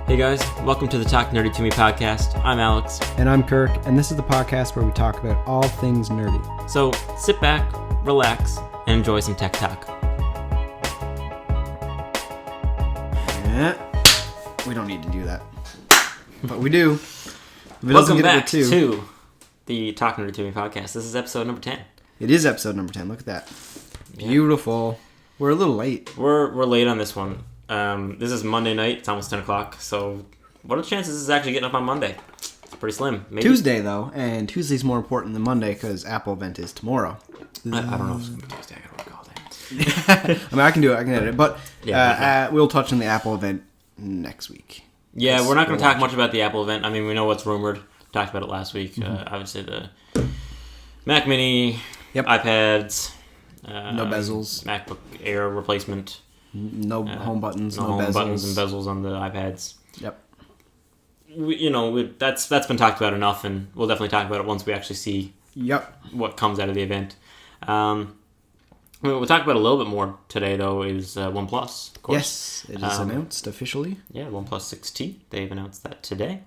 Hey guys, welcome to the Talk Nerdy to Me podcast. I'm Alex. And I'm Kirk, and this is the podcast where we talk about all things nerdy. So sit back, relax, and enjoy some tech talk. We don't need to do that. But we do. Welcome back to the Talk Nerdy to Me podcast. This is episode number 10. It is episode number 10. Look at that. Beautiful. We're a little late. We're late on this one. This is Monday night. It's almost 10 o'clock. So what are the chances this is actually getting up on Monday? It's pretty slim. Maybe. Tuesday, though. And Tuesday's more important than Monday because Apple event is tomorrow. I don't know if it's going to be Tuesday. I got to work all day. I mean, I can do it. I can edit it. But we'll touch on the Apple event next week. Yeah, we're not going to talk much about the Apple event. I mean, we know what's rumored. Talked about it last week. Obviously, the Mac Mini, iPads, no bezels, MacBook Air replacement, no home buttons, no home bezels. buttons and bezels on the iPads. Yep. That's been talked about enough, and we'll definitely talk about it once we actually see what comes out of the event. We'll talk about a little bit more today, though, is OnePlus, of course. Yes, it is announced officially. Yeah, OnePlus 6T. They've announced that today.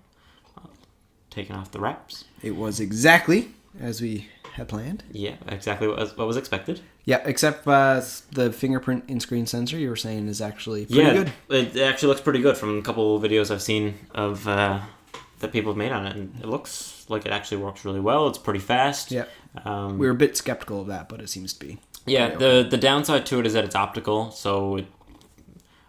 Taking off the wraps. It was exactly as we had planned. Yeah, exactly what was expected. Yeah, except the fingerprint in-screen sensor you were saying is actually pretty good. It actually looks pretty good from a couple of videos I've seen of that people have made on it, and it looks like it actually works really well. It's pretty fast. Yeah, we were a bit skeptical of that, but it seems to be. Yeah, the downside to it is that it's optical, so it,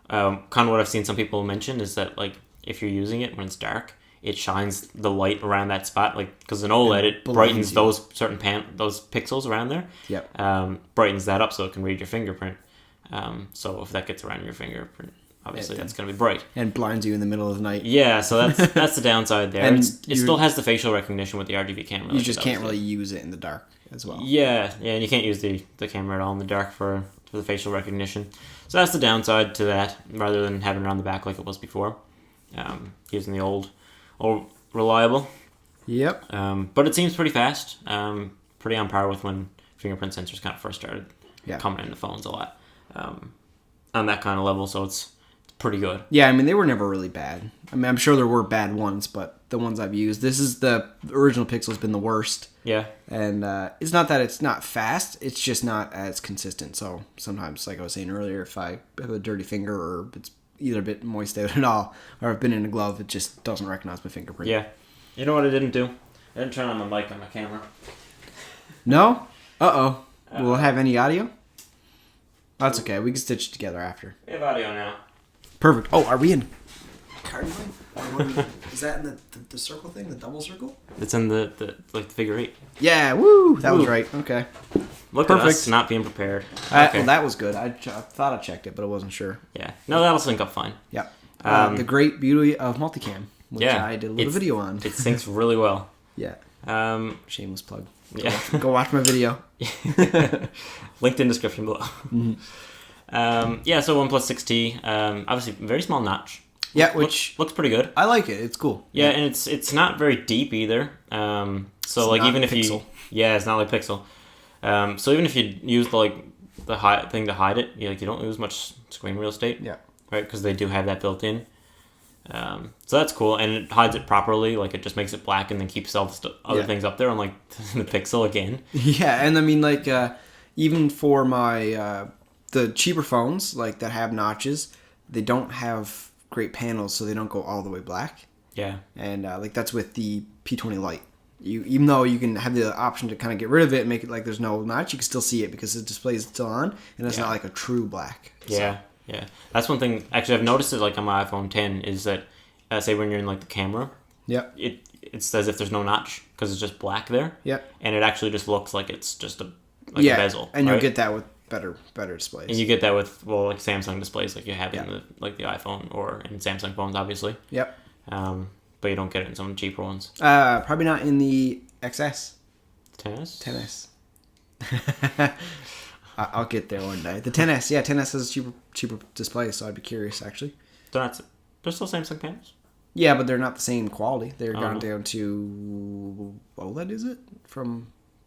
kind of what I've seen some people mention is that like if you're using it when it's dark, it shines the light around that spot, like because an OLED it brightens those certain those pixels around there. Yep. Brightens that up so it can read your fingerprint. So if that gets around your fingerprint, obviously that's going to be bright and blinds you in the middle of the night. Yeah, so that's the downside there. And it still has the facial recognition with the RGB camera. You just can't really use it in the dark as well. Yeah, and you can't use the camera at all in the dark for the facial recognition. So that's the downside to that, rather than having it on the back like it was before, using the old reliable. Yep. But it seems pretty fast. Pretty on par with when fingerprint sensors kind of first started coming into phones a lot. On that kind of level, so it's pretty good. Yeah, I mean, they were never really bad. I mean, I'm sure there were bad ones, but the ones I've used, the original Pixel's been the worst. Yeah. And it's not that it's not fast, it's just not as consistent. So sometimes, like I was saying earlier, if I have a dirty finger or it's either a bit moist out at all, or I've been in a glove, it just doesn't recognize my fingerprint. Yeah. You know what I didn't do? I didn't turn on my mic on my camera. No? Uh-oh. Will it have any audio? That's okay. We can stitch it together after. We have audio now. Perfect. Oh, are we in card line? Is that in the circle thing? The double circle? It's in the figure 8. Yeah, woo! That was right. Okay. Look at us not being prepared. Okay. Well, that was good. I thought I checked it, but I wasn't sure. Yeah. No, that'll sync up fine. Yeah. The great beauty of multicam, which I did a little video on. It syncs really well. Yeah. Shameless plug. Yeah. Go watch my video. Linked in description below. Mm-hmm. So OnePlus 6T, obviously very small notch. Yeah, which looks pretty good. I like it. It's cool. Yeah, and it's not very deep either. So it's like even if Pixel. It's not like Pixel. So even if you use the high thing to hide it, you don't lose much screen real estate. Yeah. Right, because they do have that built in. So that's cool, and it hides it properly. Like it just makes it black and then keeps all the other things up there, unlike the Pixel again. Yeah, and I mean even for my the cheaper phones that have notches, they don't have great panels, so they don't go all the way black. Yeah, and that's with the P20 Lite. Even though you can have the option to kind of get rid of it and make it like there's no notch, you can still see it because the display is still on, and it's not like a true black. Yeah. Yeah, that's one thing. Actually, I've noticed it on my iPhone 10 is that, say when you're in the camera, it's as if there's no notch because it's just black there. Yep. And it actually just looks like it's just a bezel. And you'll get that with better displays. And you get that with Samsung displays like you have in the iPhone or in Samsung phones, obviously. Yep. But you don't get it in some cheaper ones. Probably not in the XS. 10S. I'll get there one day. The 10S, 10S has a cheaper display, so I'd be curious, actually. They're still Samsung panels? Yeah, but they're not the same quality. They're gone down to OLED, is it?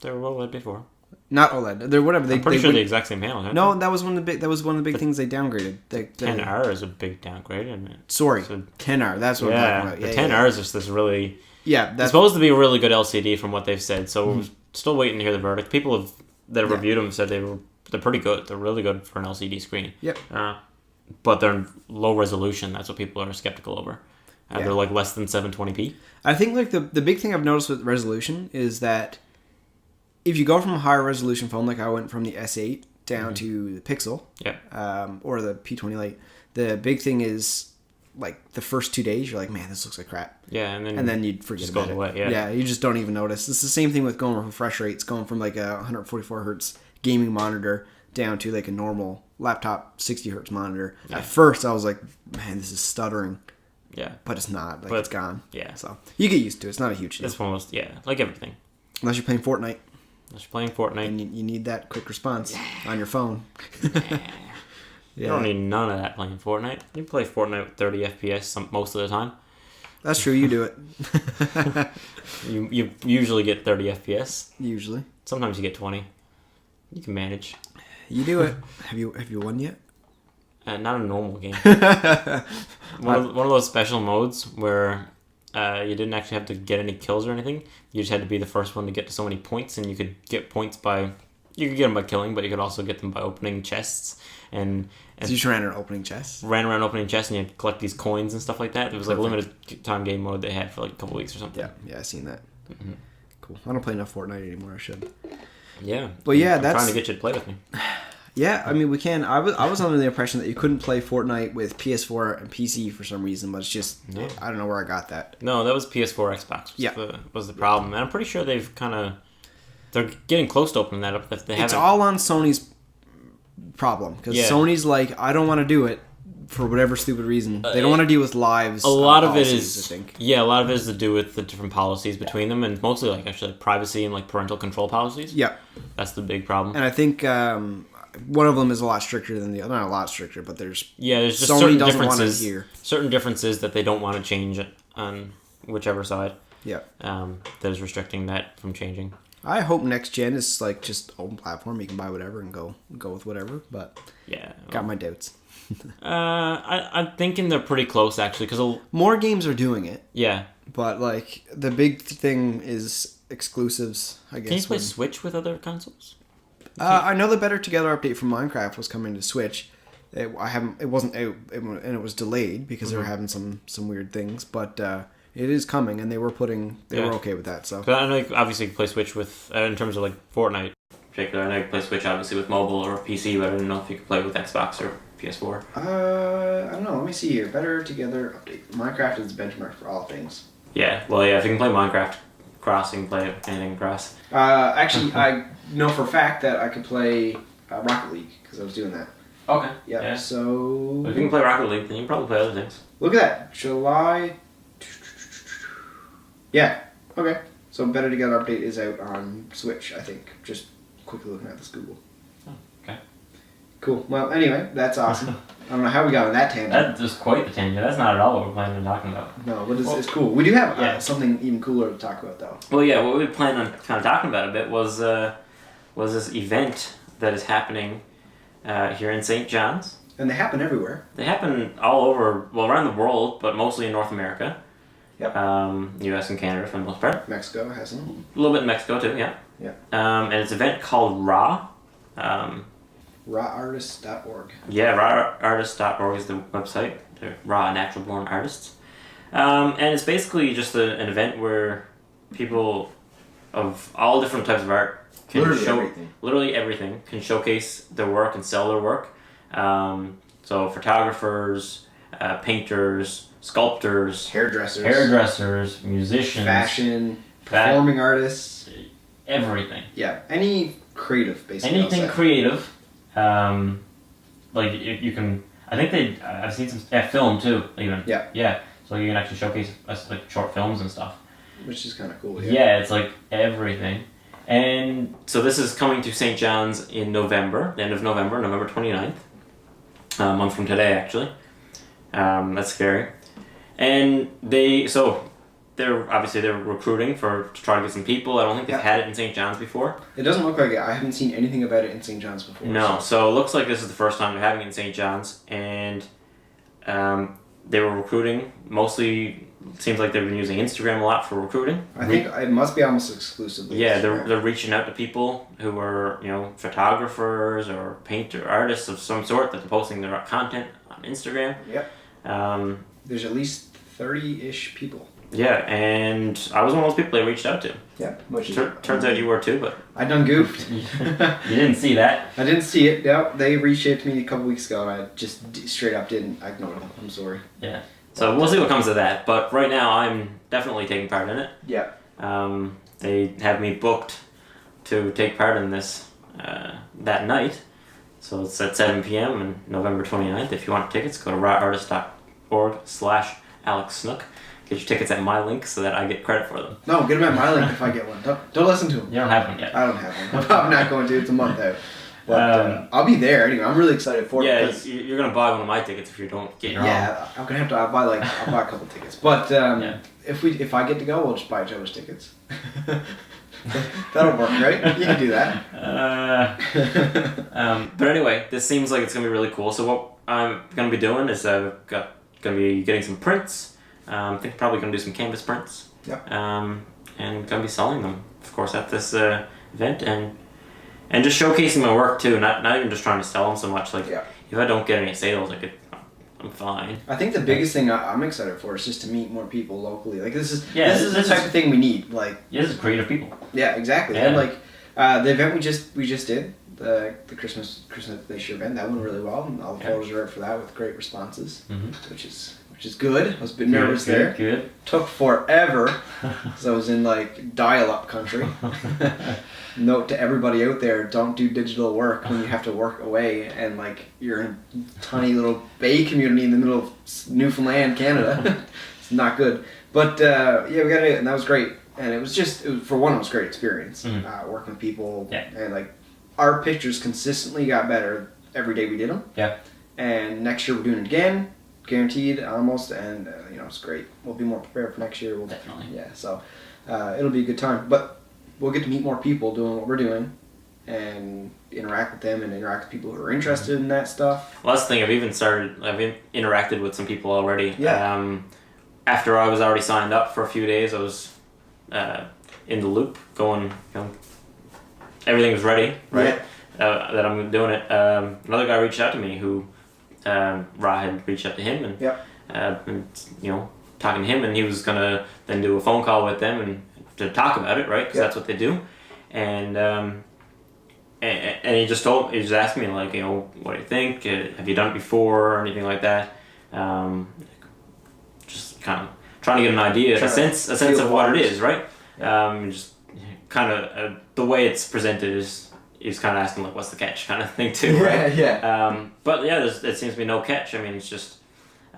They were OLED before. Not OLED. They're whatever. I'm pretty sure the exact same panel. No, that was one of the big things they downgraded. The 10R is a big downgrade, isn't it? Sorry, 10R. That's what I'm talking about. The 10R is just this really. Yeah, it's supposed to be a really good LCD from what they've said. So we're still waiting to hear the verdict. People that have reviewed them said they're pretty good. They're really good for an LCD screen. Yep. But they're low resolution. That's what people are skeptical over. They're like less than 720p. I think like the big thing I've noticed with resolution is that if you go from a higher resolution phone, like I went from the S8 down to the Pixel, or the P20 Lite, the big thing is like the first 2 days, you're like, man, this looks like crap. Yeah, and then you'd forget about it. Away, yeah, you just don't even notice. It's the same thing with going from refresh rates, going from like a 144 hertz gaming monitor down to like a normal laptop 60 hertz monitor. Yeah. At first, I was like, man, this is stuttering. Yeah, but it's not. Like it's gone. Yeah, so you get used to it. It's not a huge deal. It's almost like everything. Unless you're playing Fortnite. And you need that quick response on your phone. You don't need none of that playing Fortnite. You play Fortnite with 30 FPS most of the time. That's true. You do it. you usually get 30 FPS. Usually. Sometimes you get 20. You can manage. You do it. Have you won yet? Not a normal game. one of those special modes where you didn't actually have to get any kills or anything. You just had to be the first one to get to so many points, and you could get points by... You could get them by killing, but you could also get them by opening chests. And so you just ran around opening chests? Ran around opening chests, and you had to collect these coins and stuff like that. It was like a limited time game mode they had for like a couple weeks or something. Yeah, I've seen that. Mm-hmm. Cool. I don't play enough Fortnite anymore. I should. Yeah. But yeah, I'm trying to get you to play with me. Yeah, I mean, we can. I was under the impression that you couldn't play Fortnite with PS4 and PC for some reason, but it's just, I don't know where I got that. No, that was PS4, Xbox was the problem. And I'm pretty sure they're getting close to opening that up. If they haven't. It's all on Sony's problem, because Sony's like, I don't want to do it for whatever stupid reason. They don't want to deal with lives. A lot of it is, I think. Yeah, a lot of it is to do with the different policies between them, and mostly like actually privacy and like parental control policies. Yeah. That's the big problem. And I think... one of them is a lot stricter than the other. Not a lot stricter, but there's just Sony certain doesn't differences. Want to hear. Certain differences that they don't want to change on whichever side. Yeah. That is restricting that from changing. I hope next gen is like just open platform. You can buy whatever and go with whatever. But got my doubts. I'm thinking they're pretty close actually, because more games are doing it. Yeah. But like the big thing is exclusives. I guess. Can you play Switch with other consoles? I know the Better Together update from Minecraft was coming to Switch. It wasn't out, and it was delayed because they were having some weird things. But it is coming, and they were okay with that. So I know obviously you can play Switch with in terms of like Fortnite in particular. I know you can play Switch obviously with mobile or PC, but I don't know if you can play with Xbox or PS4. I don't know. Let me see here. Better Together update. Minecraft is the benchmark for all things. Yeah. Well, yeah. If you can play Minecraft cross, you can play anything across. Actually, I know for a fact that I could play Rocket League because I was doing that. Okay. Yeah. So if you can play Rocket League, then you can probably play other things. Look at that. July. Yeah. Okay. So Better Together update is out on Switch, I think. Just quickly looking at this Google. Oh, okay. Cool. Well, anyway, that's awesome. I don't know how we got on that tangent. That's just quite the tangent. That's not at all what we're planning on talking about. No, but it's cool. We do have something even cooler to talk about, though. Well, yeah, what we planned on kind of talking about a bit was this event that is happening here in St. John's. And they happen everywhere. They happen all over, well, around the world, but mostly in North America. Yep. U.S. and Canada for the most part. Mexico has some. A little bit in Mexico, too, yeah. Yeah. And it's an event called RAW. Rawartists.org. Yeah, rawartists.org is the website. They're raw natural born artists. And it's basically just an event where people of all different types of art can literally everything can showcase their work and sell their work. So photographers, painters, sculptors, hairdressers, musicians, fashion, performing artists, everything. Yeah, any creative, basically. Anything creative. Like you can, I think I've seen some film too, even. Yeah. Yeah. So you can actually showcase like short films and stuff. Which is kind of cool. Yeah, it's like everything. And so this is coming to St. John's in November, the end of November, November 29th. A month from today, actually. That's scary. And they're recruiting to try to get some people. I don't think they've had it in St. John's before. It doesn't look like it. I haven't seen anything about it in St. John's before. No, so it looks like this is the first time they're having it in St. John's, and they were recruiting mostly. Seems like they've been using Instagram a lot for recruiting. I think it must be almost exclusively. Yeah, they're reaching out to people who are, photographers or painter artists of some sort that are posting their content on Instagram. Yep. There's at least 30-ish people. Yeah, and I was one of those people they reached out to. Yeah. Turns out you were too, but I done goofed. You didn't see that. I didn't see it. No, they reached out to me a couple weeks ago, and I just straight up didn't. I ignored them. I'm sorry. Yeah. So we'll see what comes of that. But right now, I'm definitely taking part in it. Yeah. They have me booked to take part in this that night. So it's at 7 p.m. on November 29th. If you want tickets, go to rawartist.org/AlexSnook. Get your tickets at my link so that I get credit for them. No, get them at my link if I get one. Don't listen to them. You don't have one yet. I don't have one. I'm not going to. It's a month out. But I'll be there anyway. I'm really excited for it. Yeah, you're gonna buy one of my tickets if you don't get your own. Yeah, I'm gonna have to. I'll buy a couple tickets. But if I get to go, we'll just buy each other's tickets. That'll work, right? You can do that. But anyway, this seems like it's gonna be really cool. So what I'm gonna be doing is gonna be getting some prints. I think probably gonna do some canvas prints. Yep. And gonna be selling them, of course, at this event and just showcasing my work too. Not even just trying to sell them so much. Like if I don't get any sales, I'm fine. I think the biggest thing I'm excited for is just to meet more people locally. Like this is the type of thing we need. Like this is creative people. Yeah, exactly. Yeah. And like the event we just did, the Christmas Day event, that went really well, and all the photos are out for that with great responses, which is good. I was a bit nervous there. Good. Took forever, because I was in like dial-up country. Note to everybody out there: don't do digital work when you have to work away and like you're in a tiny little bay community in the middle of Newfoundland, Canada. It's not good. But we got it, and that was great. And it was for one, it was a great experience working with people, and like our pictures consistently got better every day we did them. Yeah. And next year we're doing it again, guaranteed almost, and it's great. We'll be more prepared for next year. Definitely. Yeah. So it'll be a good time, but we'll get to meet more people doing what we're doing, and interact with them and interact with people who are interested in that stuff. Well, that's the thing. I've interacted with some people already. Yeah. After I was already signed up for a few days, I was in the loop, going, everything was ready, right? Yeah. That I'm doing it. Another guy reached out to me who Ra had reached out to him, and talking to him, and he was gonna then do a phone call with them and to talk about it, right? Because that's what they do, and he just asked me like, what do you think? Have you done it before or anything like that? Just kind of trying to get an idea, a sense of what it is, right? Just kind of the way it's presented is kind of asking like, what's the catch, kind of thing too, right? But there seems to be no catch. I mean, it's just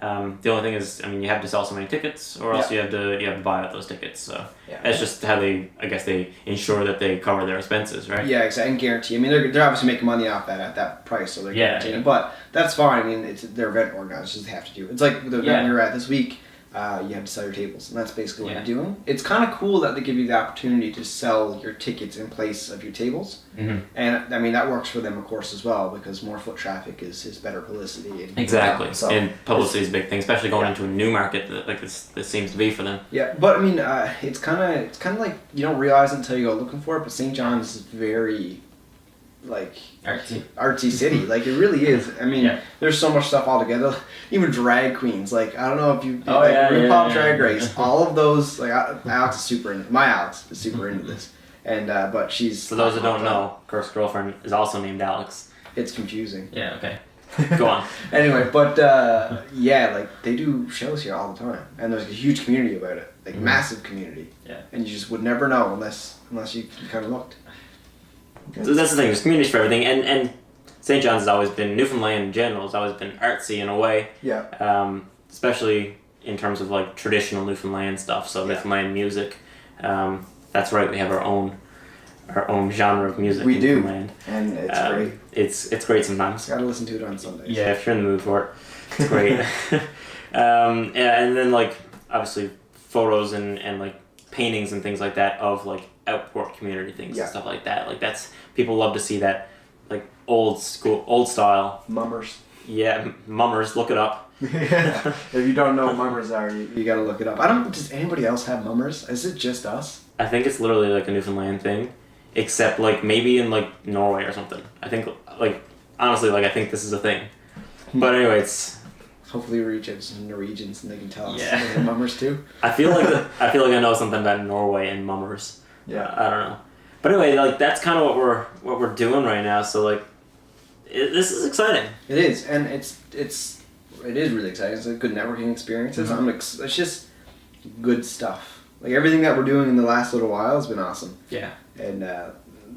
the only thing is, you have to sell so many tickets, or else you have to buy out those tickets. So that's just how they ensure that they cover their expenses, right? Yeah, exactly, and guarantee. I mean, they're obviously making money off that at that price, so they're guaranteeing. But that's fine. I mean, it's their event organizers; they have to do it. It's like the event we were at this week. You have to sell your tables, and that's basically what you're doing. It's kind of cool that they give you the opportunity to sell your tickets in place of your tables, and I mean that works for them, of course, as well, because more foot traffic is better publicity. Exactly, and publicity is a big thing, especially going into a new market like this seems to be for them. Yeah, but I mean, it's kind of like you don't realize it until you go looking for it. But St. John's is very like artsy city, like it really is. I mean, there's so much stuff all together. Even drag queens, like I don't know if you RuPaul Drag Race, all of those. Like Alex is super into. My Alex is super into this, and but she's. For those that don't know, Kirk's girlfriend is also named Alex. It's confusing. Yeah. Okay. Go on. Anyway, but like they do shows here all the time, and there's a huge community about it, like massive community. Yeah. And you just would never know unless you kind of looked. So that's the thing, there's communities for everything, and St. John's has always been, Newfoundland in general has always been artsy in a way. Yeah. Especially in terms of like traditional Newfoundland stuff, so Newfoundland music. That's right, we have our own genre of music in Newfoundland. And it's great. It's great sometimes. Gotta listen to it on Sundays. Yeah, if you're in the mood for it, it's great. And then like, obviously photos and like paintings and things like that of like outport community things and stuff like that. Like that's people love to see that, like old school, old style. Mummers. Yeah, mummers. Look it up. If you don't know what mummers are, you gotta look it up. Does anybody else have mummers? Is it just us? I think it's literally like a Newfoundland thing, except like maybe in like Norway or something. I think like honestly like I think this is a thing. But anyway, it's. Hopefully we reach out to some Norwegians and they can tell us they're mummers too. I feel like I know something about Norway and mummers. Yeah. I don't know. But anyway, like that's kind of what we're doing right now. So like, this is exciting. It is, and it is really exciting. It's a good networking experiences. Mm-hmm. It's just good stuff. Like everything that we're doing in the last little while has been awesome. Yeah. And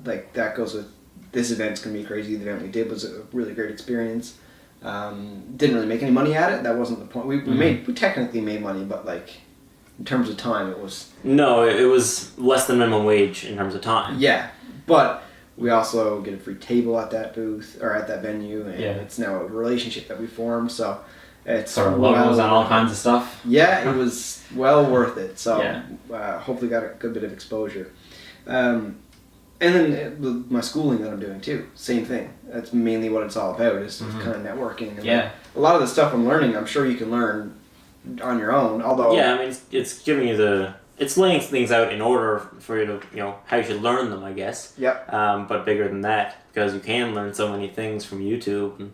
like that goes with this event's gonna be crazy. The event we did was a really great experience. Didn't really make any money at it. That wasn't the point. We technically made money, but like in terms of time, it was it was less than minimum wage in terms of time. Yeah, but we also get a free table at that booth or at that venue, and it's now a relationship that we formed. So it's sort of logos on all kinds of stuff. Yeah, it was well worth it. So hopefully got a good bit of exposure. And then my schooling that I'm doing too, same thing. That's mainly what it's all about, is kind of networking. And a lot of the stuff I'm learning, I'm sure you can learn on your own. Although I mean, it's giving you it's laying things out in order for you to how you should learn them, I guess. Yep. But bigger than that, because you can learn so many things from YouTube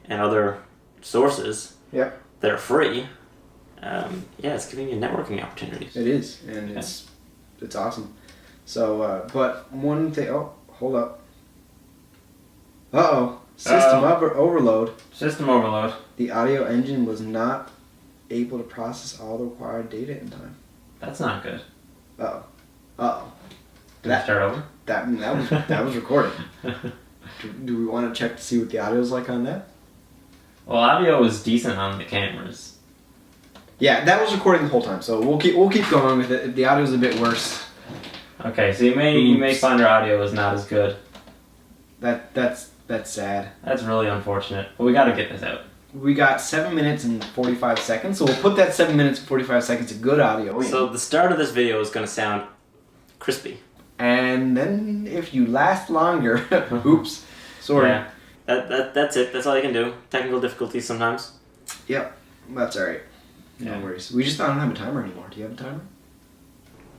and other sources. Yep. That are free. It's giving you networking opportunities. It is, and it's awesome. So, but one thing. Oh, hold up. System overload. System overload. The audio engine was not able to process all the required data in time. That's not good. Did That start over? That was recording. Do we want to check to see what the audio is like on that? Well, audio was decent on the cameras. Yeah, that was recording the whole time. So we'll keep going with it. If the audio's a bit worse. Okay, so you may find our audio is not as good. That's sad. That's really unfortunate. But we got to get this out. We got 7 minutes and 45 seconds, so we'll put that 7 minutes and 45 seconds of good audio in. So the start of this video is going to sound crispy. And then if you last longer, oops, sorry. Yeah, that's it. That's all you can do. Technical difficulties sometimes. Yep, that's alright. No worries. We just don't have a timer anymore. Do you have a timer?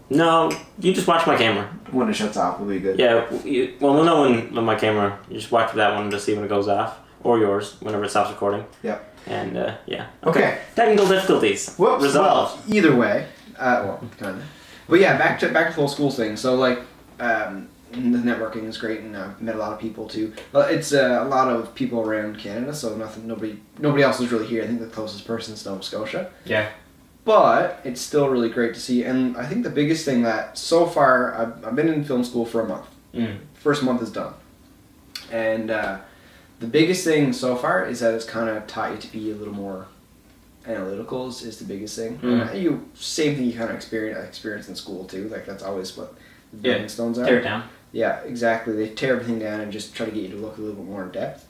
No, you just watch my camera. When it shuts off, we'll be good. Yeah, we'll know when my camera, you just watch that one to see when it goes off. Or yours, whenever it stops recording. Yep. And, Okay. Technical difficulties. Well, resolved. Well, either way. Kind of. But yeah, back to the whole school thing. So, like, the networking is great, and I've met a lot of people, too. It's a lot of people around Canada, so nobody else is really here. I think the closest person is Nova Scotia. Yeah. But it's still really great to see. And I think the biggest thing that, so far, I've been in film school for a month. First month is done. And, the biggest thing so far is that it's kind of taught you to be a little more analytical is the biggest thing. Same thing you kind of experience in school too. Like that's always what the building stones are. Tear it down. Yeah, exactly. They tear everything down and just try to get you to look a little bit more in depth.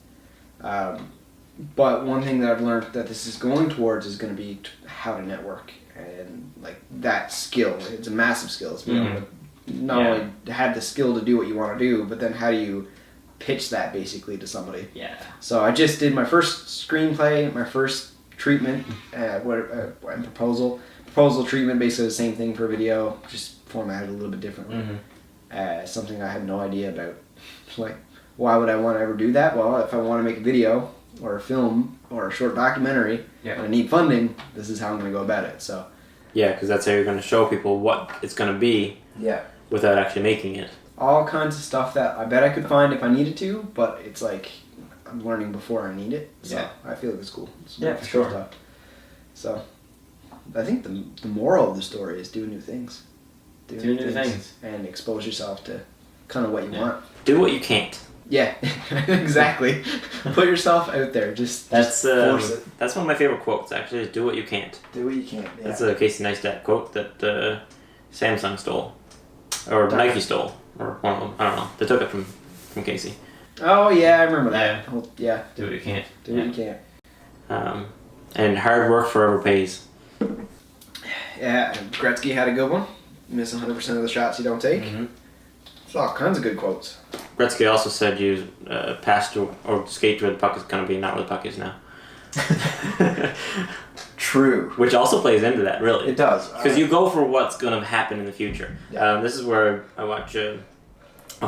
But one thing that I've learned that this is going towards is going to be how to network, and like that skill. It's a massive skill. It's being able to not only have the skill to do what you want to do, but then how do you pitch that basically to somebody. Yeah. So I just did my first screenplay, my first treatment, and proposal. Proposal treatment, basically the same thing for video, just formatted a little bit differently. Something I had no idea about. Like, why would I want to ever do that? Well, if I want to make a video or a film or a short documentary and I need funding, this is how I'm going to go about it. So. Yeah, because that's how you're going to show people what it's going to be. Yeah. Without actually making it. All kinds of stuff that I bet I could find if I needed to, but it's like I'm learning before I need it. So I feel like it's cool. It's for sure. Stuff. So I think the moral of the story is do new things. Do new things. And expose yourself to kind of what you want. Do what you can't. Yeah, exactly. Put yourself out there. Just force it. That's one of my favorite quotes, actually, is do what you can't. Do what you can't, yeah. That's a Casey Neistat quote that Samsung stole. Or Nike stole. Or one of them. I don't know. They took it from Casey. Oh, yeah, I remember that. Yeah. Do what you can't. Do what you can't. And hard work forever pays. Yeah, and Gretzky had a good one. Miss 100% of the shots you don't take. Mm-hmm. There's all kinds of good quotes. Gretzky also said you pass to or skate to where the puck is going to be, not where the puck is now. True. Which also plays into that, really. It does. Because you go for what's going to happen in the future. Yeah. This is where I watch, I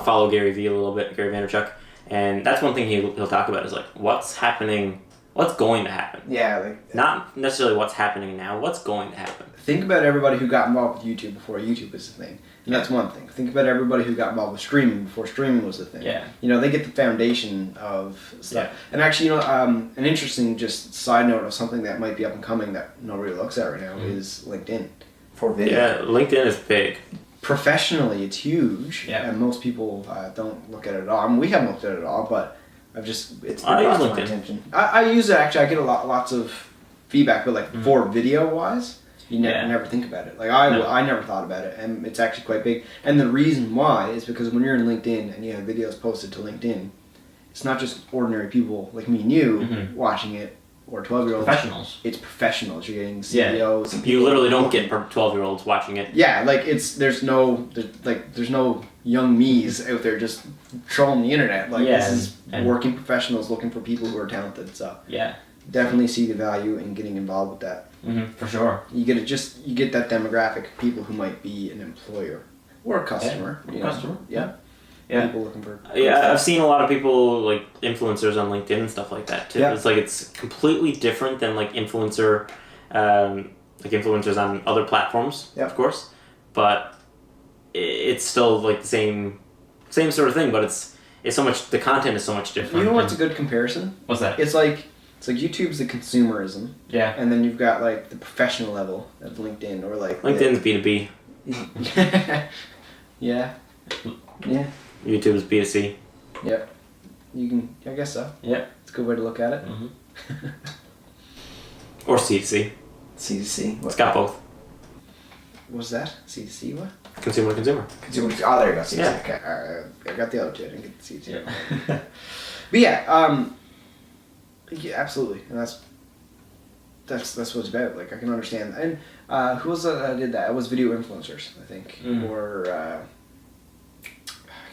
follow Gary Vee a little bit, Gary Vaynerchuk, and that's one thing he'll talk about is like, what's happening, what's going to happen. Yeah. Like, not necessarily what's happening now, what's going to happen. Think about everybody who got involved with YouTube before YouTube was a thing. And that's one thing. Think about everybody who got involved with streaming before streaming was a thing. Yeah. You know, they get the foundation of stuff. Yeah. And actually, you know, an interesting just side note of something that might be up and coming that nobody looks at right now is LinkedIn for video. Yeah, LinkedIn is big. Professionally, it's huge. Yeah. And most people don't look at it at all. I mean, we haven't looked at it at all, but it's been I use brought to my LinkedIn. attention. I use it, actually. I get lots of feedback, but like for video-wise, you never think about it. Like I never thought about it, and it's actually quite big. And the reason why is because when you're in LinkedIn and you have videos posted to LinkedIn, it's not just ordinary people like me and you watching it, or 12-year-olds. Professionals. It's professionals. You're getting CEOs. And You literally don't get 12-year-olds watching it. Yeah, like there's no young me's out there just trolling the internet. Like this is working professionals looking for people who are talented. So yeah, definitely see the value in getting involved with that. For sure. You get that demographic of people who might be an employer or a customer. Yeah. You know? Customer. Yeah. Yeah. People looking for. Yeah, I've seen a lot of people like influencers on LinkedIn and stuff like that too. Yeah. It's like it's completely different than like influencers on other platforms, of course, but it's still like the same sort of thing. But it's so much. The content is so much different. You know what's a good comparison? What's that? It's like YouTube's the consumerism. Yeah. And then you've got like the professional level of LinkedIn or like LinkedIn's B2B. Yeah. Yeah. YouTube is B2C. Yep. You can. I guess so. Yep. It's a good way to look at it. Or C2C. C2C. It's got both. What's that? C2C what? Consumer to consumer. Consumer. Oh, there you go. C2C. Yeah. Okay. All right. I got the other two. I didn't get the C2C. Yeah. But yeah. Yeah, absolutely. And that's what it's about. Like I can understand. And who was that did that? It was video influencers, I think, or I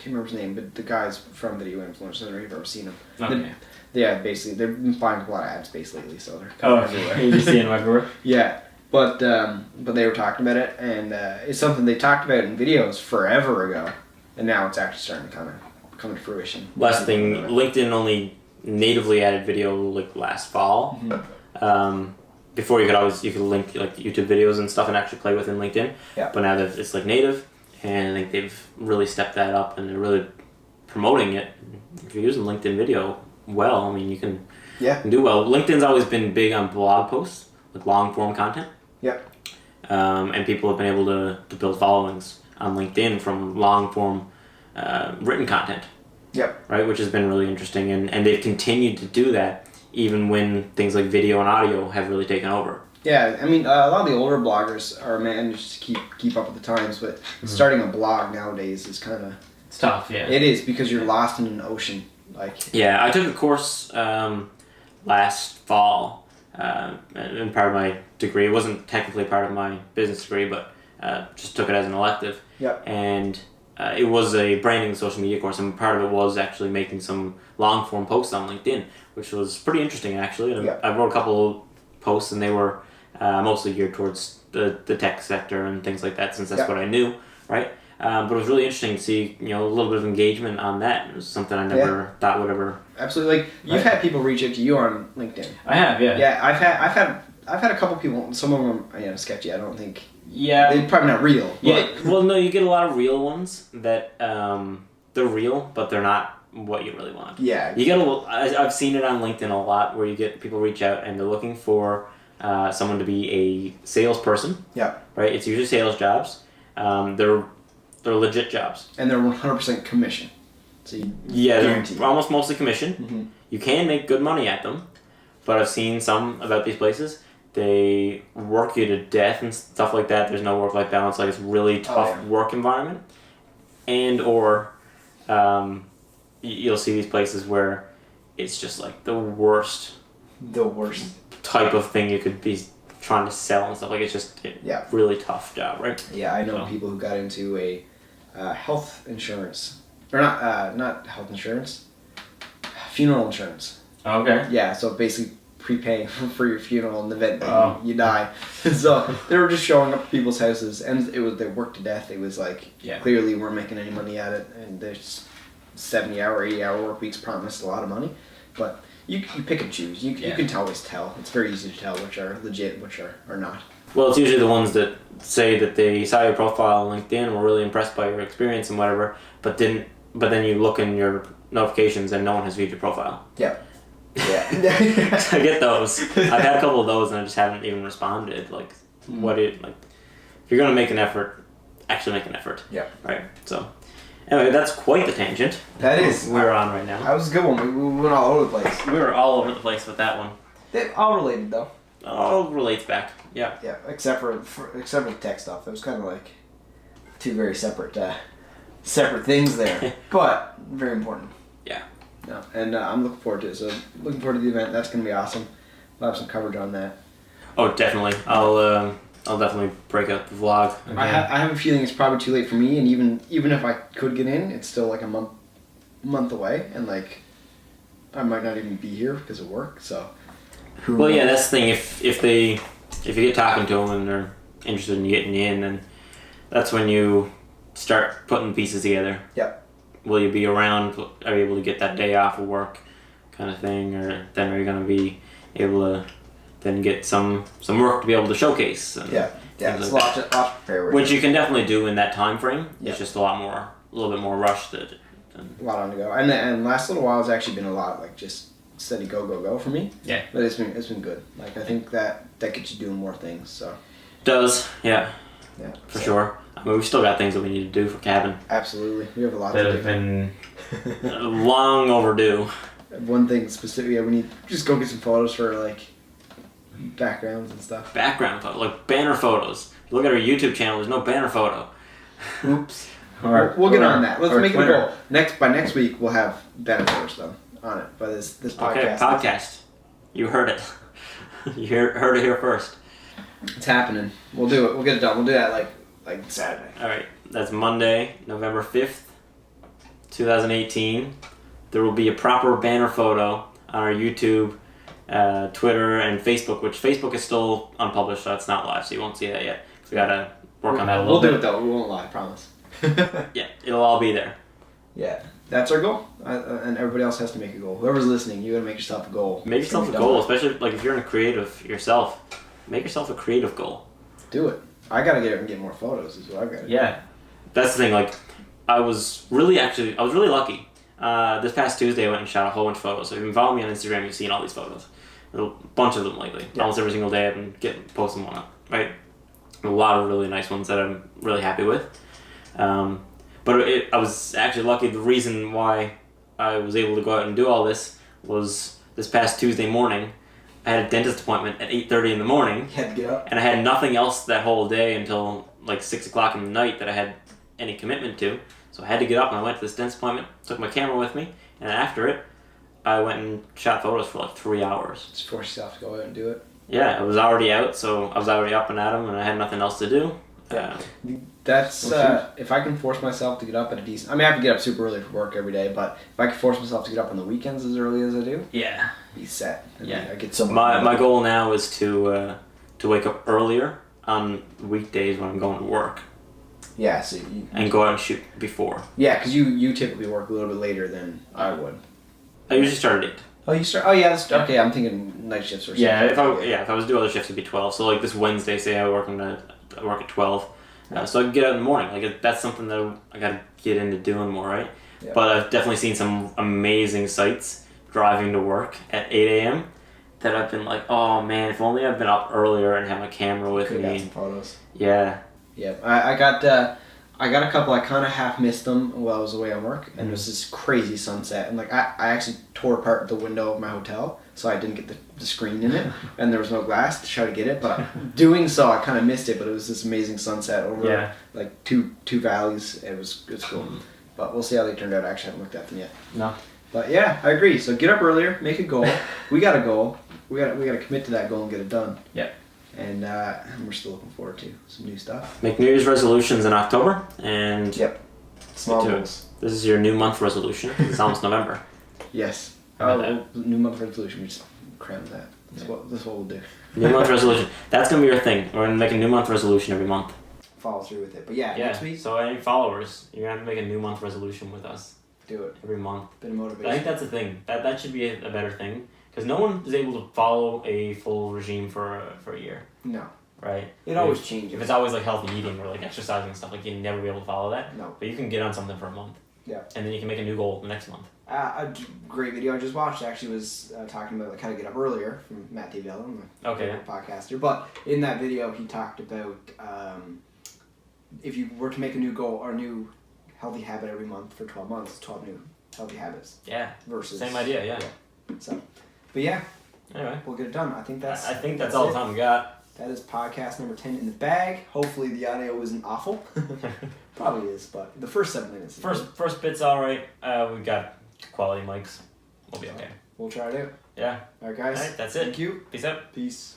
can't remember his name, but the guys from video influencers. I don't know if you've ever seen them. Okay. Yeah, basically they've been buying a lot of ad space lately, so they're kind of everywhere. You see in my group. Yeah, but they were talking about it, and it's something they talked about in videos forever ago, and now it's actually starting to kind of come to fruition. Last thing, LinkedIn only natively added video like last fall. Before you could link like YouTube videos and stuff and actually play within LinkedIn. Yeah. But now that it's like native, and I think they've really stepped that up and they're really promoting it. If you're using LinkedIn video well, I mean you can do well. LinkedIn's always been big on blog posts, like long form content. Yeah. And people have been able to build followings on LinkedIn from long form written content. Yep. Right, which has been really interesting, and they've continued to do that even when things like video and audio have really taken over. Yeah, I mean, a lot of the older bloggers are managed to keep up with the times, but starting a blog nowadays is kind of... It's tough, yeah. It is, because you're lost in an ocean. Yeah, I took a course last fall, and part of my degree. It wasn't technically part of my business degree, but just took it as an elective. Yep. And it was a branding and social media course, and part of it was actually making some long-form posts on LinkedIn, which was pretty interesting, actually. And I wrote a couple posts, and they were mostly geared towards the tech sector and things like that, since that's what I knew, right? But it was really interesting to see, a little bit of engagement on that. It was something I never thought would ever... Absolutely. Like, you've had people reach out to you on LinkedIn. I have, yeah. Yeah, I've had a couple people, some of them, sketchy, I don't think... Yeah. They're probably not real. Yeah, well, no, you get a lot of real ones that, they're real, but they're not what you really want. Yeah. You get I've seen it on LinkedIn a lot, where you get people reach out and they're looking for someone to be a salesperson. Yeah. Right? It's usually sales jobs. They're legit jobs. And they're 100% commission. So they're almost mostly commission. Mm-hmm. You can make good money at them, but I've seen some about these places. They work you to death and stuff like that. There's no work-life balance. Like, it's really tough work environment. And or you'll see these places where it's just like the worst The worst type of thing you could be trying to sell and stuff. Like, it's just really tough job, right? Yeah, I know people who got into a health insurance, or not health insurance, funeral insurance. Okay. Yeah, so basically prepaying for your funeral in the event that you die. So they were just showing up at people's houses, and they worked to death. It was like clearly weren't making any money at it, and there's 70-hour, 80-hour work weeks promised a lot of money, but you pick and choose. You can always tell. It's very easy to tell which are legit, which are not. Well, it's usually the ones that say that they saw your profile on LinkedIn, were really impressed by your experience and whatever, but then you look in your notifications and no one has viewed your profile. Yeah. Yeah. I get those. I've had a couple of those and I just haven't even responded. Like, if you're gonna make an effort, actually make an effort. Yeah. Right. So, anyway, that's quite the tangent. That is. We're on right now. That was a good one. We went all over the place. We were all over the place with that one. They're all related though. All relates back. Yeah. Yeah. Except for the tech stuff. It was kind of like two very separate things there, but very important. Yeah. No, and I'm looking forward to it. So looking forward to the event. That's going to be awesome. We'll have some coverage on that. Oh, definitely. I'll definitely break out the vlog. Okay. I have a feeling it's probably too late for me, and even if I could get in, it's still like a month away, and like I might not even be here because of work. So. Well, yeah, that's the thing. If you get talking to them and they're interested in getting you in, then that's when you start putting pieces together. Yep. Will you be around? Are you able to get that day off of work, kind of thing, or then are you going to be able to then get some work to be able to showcase? And it's a lot to prepare. Which you can definitely do in that time frame. Yeah. It's just a little bit more rushed. A lot on to go, and last little while has actually been a lot like just steady go for me. Yeah. But it's been good. Like I think that gets you doing more things. So. It does, yeah. Yeah. For sure. I mean, we've still got things that we need to do for cabin. Absolutely, we have a lot that to do. have been long overdue. One thing specifically, we need to just go get some photos for like backgrounds and stuff. Background photos, like banner photos. Look at our YouTube channel. There's no banner photo. Oops. We'll get on that. Let's make it a goal. By next week, we'll have banner photos though on it by this podcast. Okay, podcast. You heard it. You heard it here first. It's happening. We'll do it. We'll get it done. We'll do that like Saturday. All right. That's Monday, November 5th, 2018. There will be a proper banner photo on our YouTube, Twitter, and Facebook, which Facebook is still unpublished, so it's not live, so you won't see that yet. So we got to work on that a little bit. We'll do it, though. We won't lie, I promise. Yeah, it'll all be there. Yeah, that's our goal, and everybody else has to make a goal. Whoever's listening, you got to make yourself a goal. Make yourself a goal, especially like if you're in a creative yourself. Make yourself a creative goal. Do it. I got to get up and get more photos is what I've got to do. Yeah. That's the thing, like, I was really lucky. This past Tuesday I went and shot a whole bunch of photos. So if you've been following me on Instagram, you've seen all these photos. A bunch of them lately. Yeah. Almost every single day I've been posting one up, right? A lot of really nice ones that I'm really happy with. But I was actually lucky. The reason why I was able to go out and do all this was this past Tuesday morning. I had a dentist appointment at 8:30 in the morning. You had to get up. And I had nothing else that whole day until like 6 o'clock in the night that I had any commitment to. So I had to get up and I went to this dentist appointment, took my camera with me, and after it, I went and shot photos for like 3 hours. Just force yourself to go out and do it. Yeah, I was already out, so I was already up and at 'em, and I had nothing else to do. That's if I can force myself to get up at a decent. I mean, I have to get up super early for work every day, but if I can force myself to get up on the weekends as early as I do, yeah, be set. I get some. My goal now is to wake up earlier on weekdays when I'm going to work. Yeah, so and go out and shoot before. Yeah, because you typically work a little bit later than I would. I usually start at 8. Oh, you start. Oh, yeah. That's, okay, I'm thinking night shifts or something. Yeah, if I was to do other shifts, it'd be 12. So like this Wednesday, say I work at 12. So I can get out in the morning. Like that's something that I gotta get into doing more, right? Yeah. But I've definitely seen some amazing sights driving to work at 8 a.m. that I've been like, oh man, if only I've been up earlier and had my camera with me. Got some photos. Yeah. Yeah, I got a couple. I kind of half missed them while I was away on work, and it was this crazy sunset. And like I actually tore apart the window of my hotel, so I didn't get the screen in it, and there was no glass to try to get it. But doing so, I kind of missed it. But it was this amazing sunset over like two valleys. It was cool. But we'll see how they turned out. I actually haven't looked at them yet. No. But yeah, I agree. So get up earlier, make a goal. We got a goal. We got to commit to that goal and get it done. Yeah. And we're still looking forward to some new stuff. Make New Year's resolutions in October, and yep, small goals. This is your new month resolution. It's almost November. Yes. Oh, new month resolution. We just cram that. That's what we'll do. New month resolution. That's gonna be your thing. We're gonna make a new month resolution every month. Follow through with it. But next week. So any followers, you're gonna have to make a new month resolution with us. Do it every month. Bit of motivation. But I think that's a thing. That should be a better thing, because no one is able to follow a full regime for a year. No. Right. It always changes. If it's always like healthy eating or like exercising and stuff, like you'd never be able to follow that. No. But you can get on something for a month. Yeah. And then you can make a new goal the next month. A great video I just watched actually was talking about like how to get up earlier from Matt Daviello, my favorite podcaster. But in that video, he talked about if you were to make a new goal or a new healthy habit every month for 12 months, 12 new healthy habits. Yeah. Versus same idea. Yeah. So, but yeah. Anyway, we'll get it done. I think that's all the time we got. That is podcast number 10 in the bag. Hopefully the audio isn't awful. Probably is, but the first 7 minutes. First bit's all right. We got quality mics. We'll be okay. We'll try it out. Yeah. All right, guys. All right, that's it. Thank you. Peace out. Peace.